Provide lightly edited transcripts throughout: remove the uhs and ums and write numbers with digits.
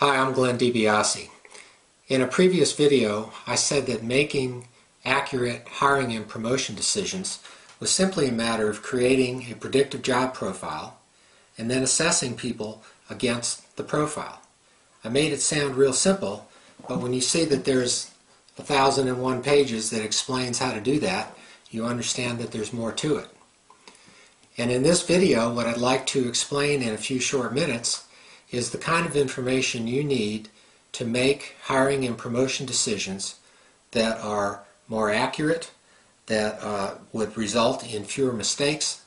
Hi, I'm Glenn DiBiase. In a previous video, I said that making accurate hiring and promotion decisions was simply a matter of creating a predictive job profile and then assessing people against the profile. I made it sound real simple, but when you see that there's 1,001 pages that explains how to do that, you understand that there's more to it. And in this video, what I'd like to explain in a few short minutes is the kind of information you need to make hiring and promotion decisions that are more accurate, that would result in fewer mistakes,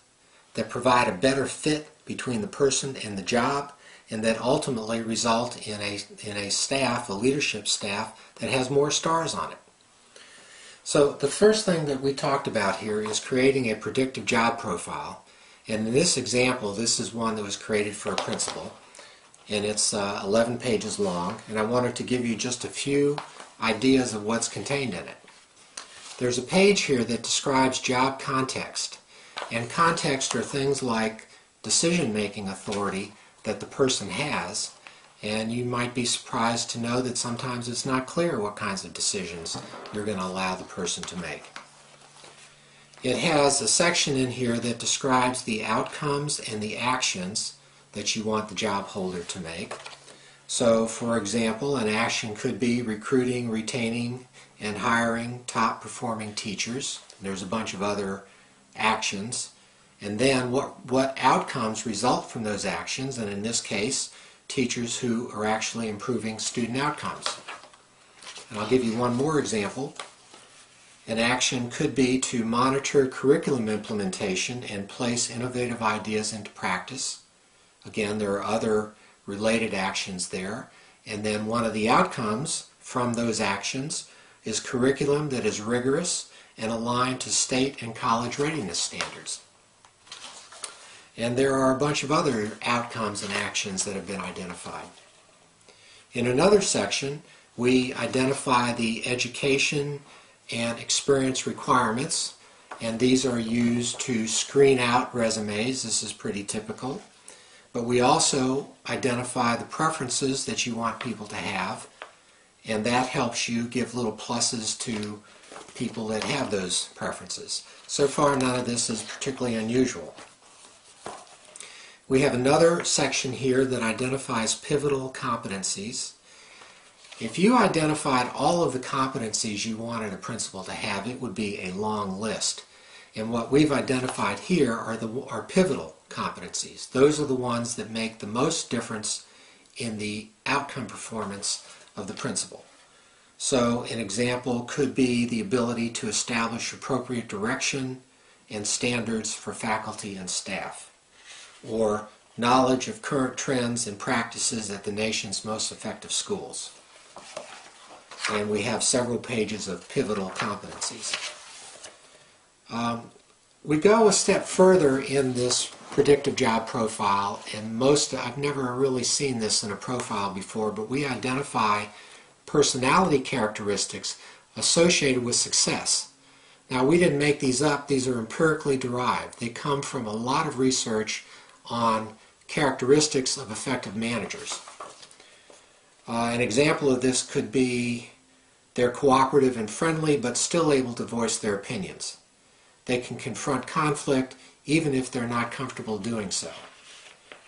that provide a better fit between the person and the job, and that ultimately result in a staff, a leadership staff, that has more stars on it. So the first thing that we talked about here is creating a predictive job profile. And in this example, this is one that was created for a principal. And it's 11 pages long, and I wanted to give you just a few ideas of what's contained in it. There's a page here that describes job context, and context are things like decision-making authority that the person has, and you might be surprised to know that sometimes it's not clear what kinds of decisions you're going to allow the person to make. It has a section in here that describes the outcomes and the actions that you want the job holder to make. So, for example, an action could be recruiting, retaining, and hiring top performing teachers. There's a bunch of other actions. And then what outcomes result from those actions, and in this case, teachers who are actually improving student outcomes. And I'll give you one more example. An action could be to monitor curriculum implementation and place innovative ideas into practice. Again, there are other related actions there. And then one of the outcomes from those actions is curriculum that is rigorous and aligned to state and college readiness standards. And there are a bunch of other outcomes and actions that have been identified. In another section, we identify the education and experience requirements, and these are used to screen out resumes. This is pretty typical. But we also identify the preferences that you want people to have, and that helps you give little pluses to people that have those preferences. So far, none of this is particularly unusual. We have another section here that identifies pivotal competencies. If you identified all of the competencies you wanted a principal to have, it would be a long list. And what we've identified here are pivotal competencies. Those are the ones that make the most difference in the outcome performance of the principal. So an example could be the ability to establish appropriate direction and standards for faculty and staff, or knowledge of current trends and practices at the nation's most effective schools. And we have several pages of pivotal competencies. We go a step further in this predictive job profile, and I've never really seen this in a profile before, but we identify personality characteristics associated with success. Now, we didn't make these up. These are empirically derived. They come from a lot of research on characteristics of effective managers. An example of this could be they're cooperative and friendly, but still able to voice their opinions. They can confront conflict even if they're not comfortable doing so.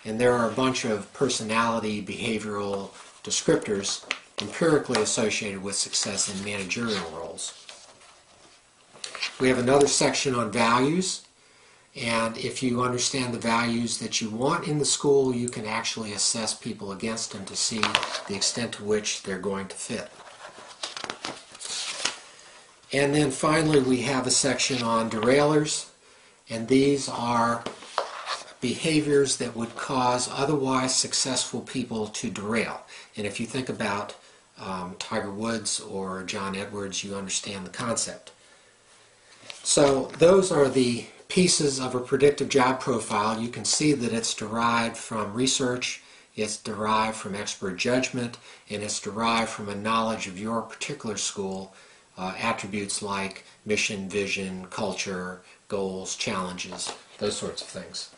And there are a bunch of personality, behavioral descriptors empirically associated with success in managerial roles. We have another section on values, and if you understand the values that you want in the school, you can actually assess people against them to see the extent to which they're going to fit. And then finally, we have a section on derailers, and these are behaviors that would cause otherwise successful people to derail. And if you think about Tiger Woods or John Edwards, you understand the concept. So those are the pieces of a predictive job profile. You can see that it's derived from research, it's derived from expert judgment, and it's derived from a knowledge of your particular school. Attributes like mission, vision, culture, goals, challenges, those sorts of things.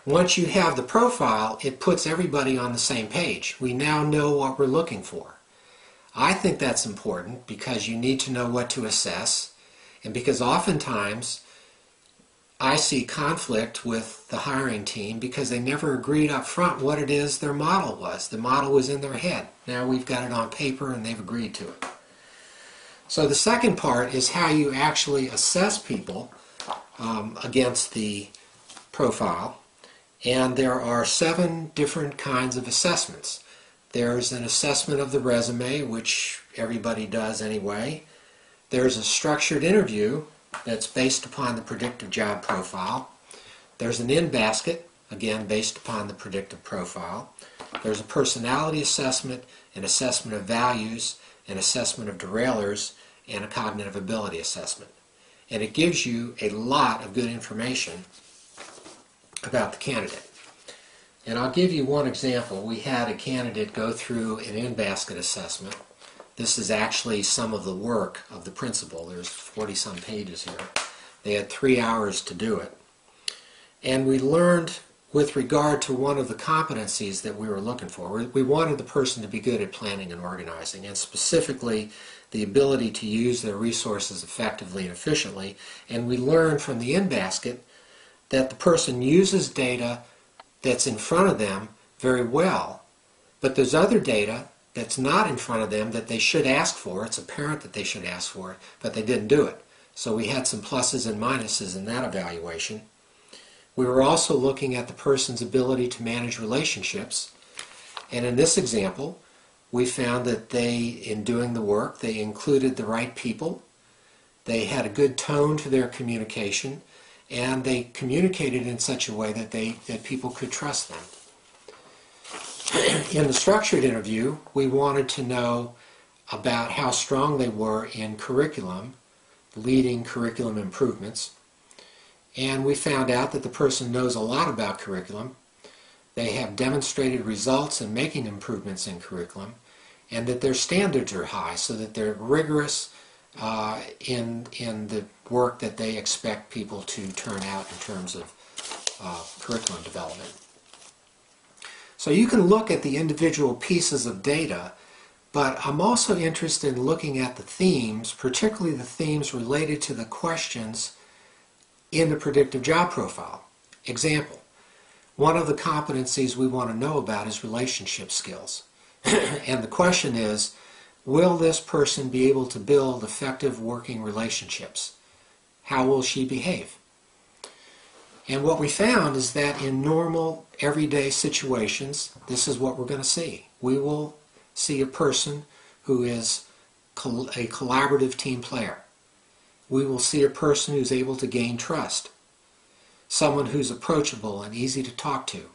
Once you have the profile, it puts everybody on the same page. We now know what we're looking for. I think that's important because you need to know what to assess, and because oftentimes I see conflict with the hiring team because they never agreed up front what it is their model was. The model was in their head. Now we've got it on paper and they've agreed to it. So the second part is how you actually assess people against the profile. And there are 7 different kinds of assessments. There's an assessment of the resume, which everybody does anyway. There's a structured interview that's based upon the predictive job profile. There's an in-basket, again based upon the predictive profile. There's a personality assessment, an assessment of values, an assessment of derailers, and a cognitive ability assessment. And it gives you a lot of good information about the candidate. And I'll give you one example. We had a candidate go through an in-basket assessment. This is actually some of the work of the principal. There's 40-some pages here. They had 3 hours to do it. And we learned with regard to one of the competencies that we were looking for. We wanted the person to be good at planning and organizing, and specifically the ability to use their resources effectively and efficiently. And we learned from the in-basket that the person uses data that's in front of them very well, but there's other data that's not in front of them that they should ask for. It's apparent that they should ask for it, but they didn't do it. So we had some pluses and minuses in that evaluation. We were also looking at the person's ability to manage relationships, and in this example we found that they, in doing the work, they included the right people, they had a good tone to their communication, and they communicated in such a way that people could trust them. In the structured interview, we wanted to know about how strong they were in curriculum, leading curriculum improvements. And we found out that the person knows a lot about curriculum, they have demonstrated results in making improvements in curriculum, and that their standards are high, so that they're rigorous in the work that they expect people to turn out in terms of curriculum development. So you can look at the individual pieces of data, but I'm also interested in looking at the themes, particularly the themes related to the questions in the predictive job profile. Example, one of the competencies we want to know about is relationship skills. And the question is, will this person be able to build effective working relationships? How will she behave? And what we found is that in normal, everyday situations, this is what we're going to see. We will see a person who is a collaborative team player. We will see a person who's able to gain trust, someone who's approachable and easy to talk to,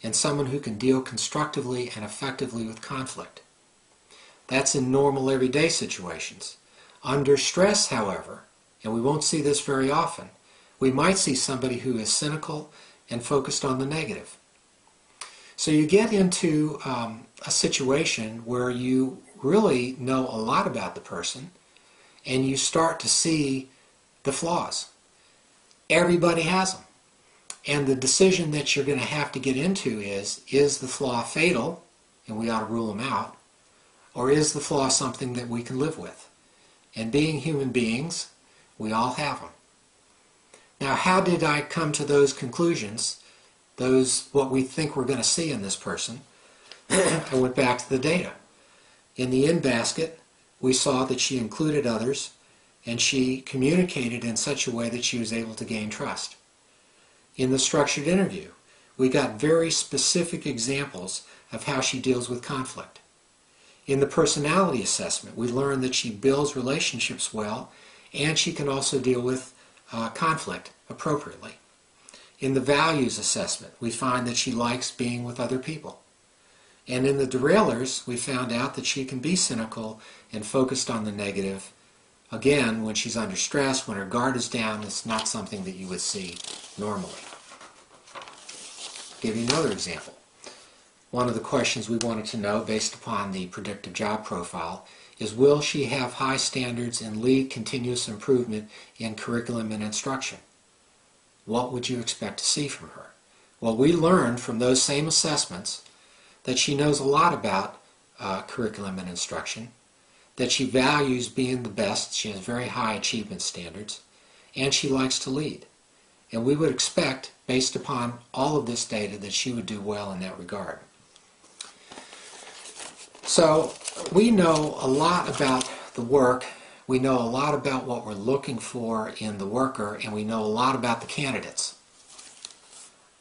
and someone who can deal constructively and effectively with conflict. That's in normal, everyday situations. Under stress, however, and we won't see this very often, we might see somebody who is cynical and focused on the negative. So you get into a situation where you really know a lot about the person and you start to see the flaws. Everybody has them. And the decision that you're going to have to get into is the flaw fatal, and we ought to rule them out, or is the flaw something that we can live with? And being human beings, we all have them. Now, how did I come to those conclusions, what we think we're going to see in this person? I went back to the data. In the in-basket, we saw that she included others, and she communicated in such a way that she was able to gain trust. In the structured interview, we got very specific examples of how she deals with conflict. In the personality assessment, we learned that she builds relationships well, and she can also deal with conflict appropriately. In the values assessment, we find that she likes being with other people. And in the derailers, we found out that she can be cynical and focused on the negative. Again, when she's under stress, when her guard is down, it's not something that you would see normally. I'll give you another example. One of the questions we wanted to know, based upon the predictive job profile, is will she have high standards and lead continuous improvement in curriculum and instruction? What would you expect to see from her? Well, we learned from those same assessments that she knows a lot about curriculum and instruction, that she values being the best, she has very high achievement standards, and she likes to lead. And we would expect, based upon all of this data, that she would do well in that regard. So we know a lot about the work, we know a lot about what we're looking for in the worker, and we know a lot about the candidates.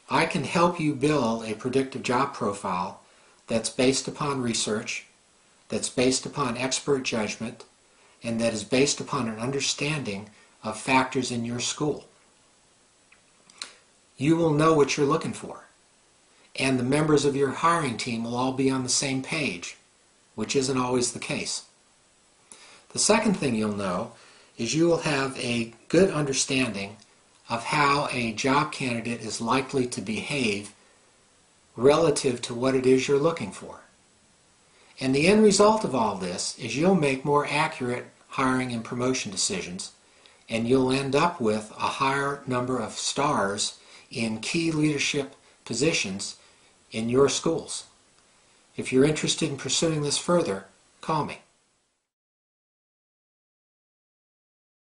I can help you build a predictive job profile that's based upon research, that's based upon expert judgment, and that is based upon an understanding of factors in your school. You will know what you're looking for, and the members of your hiring team will all be on the same page, which isn't always the case. The second thing you'll know is you will have a good understanding of how a job candidate is likely to behave relative to what it is you're looking for. And the end result of all this is you'll make more accurate hiring and promotion decisions, and you'll end up with a higher number of stars in key leadership positions in your schools. If you're interested in pursuing this further, call me.